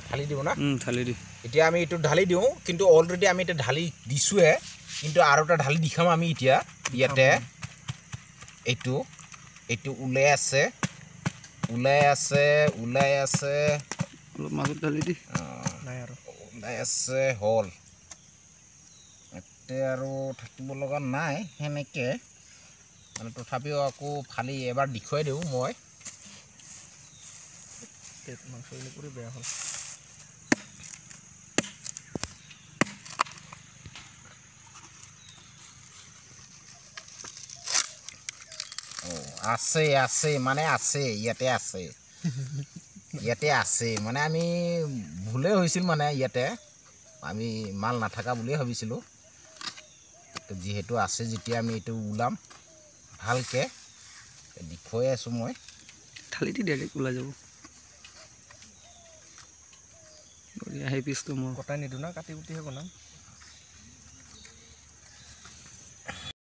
ঢালি দিওঁ না ঢালি দি এতিয়া আমি এইটো ঢালি দিওঁ কিন্তু অলৰেডি আমি এটা ঢালি দিছোঁহে কিন্তু আৰু এটা ঢালি দেখাম আমি এতিয়া ইয়াতে এইটো এইটো ওলাই আছে অলপ মাজত ঢালি দি নাই আৰু ওলাই আছে হ'ল এতিয়া আৰু থাকিব লগা নাই সেনেকৈ মানে তথাপিও আকৌ ফালি এবাৰ দেখুৱাই দিওঁ মই মাংসখিনি কৰি বেয়া হ'ল আছে মানে আছে ইয়াতে আছে মানে আমি ভুলেই হৈছিল মানে ইয়াতে আমি মাল নাথাকা বুলিয়ে ভাবিছিলোঁ যিহেতু আছে যেতিয়া আমি এইটো ওলাম ভালকৈ দেখুৱাই আছোঁ মই ঢালি দি ডাইৰেক্ট ওলাই যাব সেই পিচটো মই কটাই নিদিওঁ না কাটি কুটিহে বনাম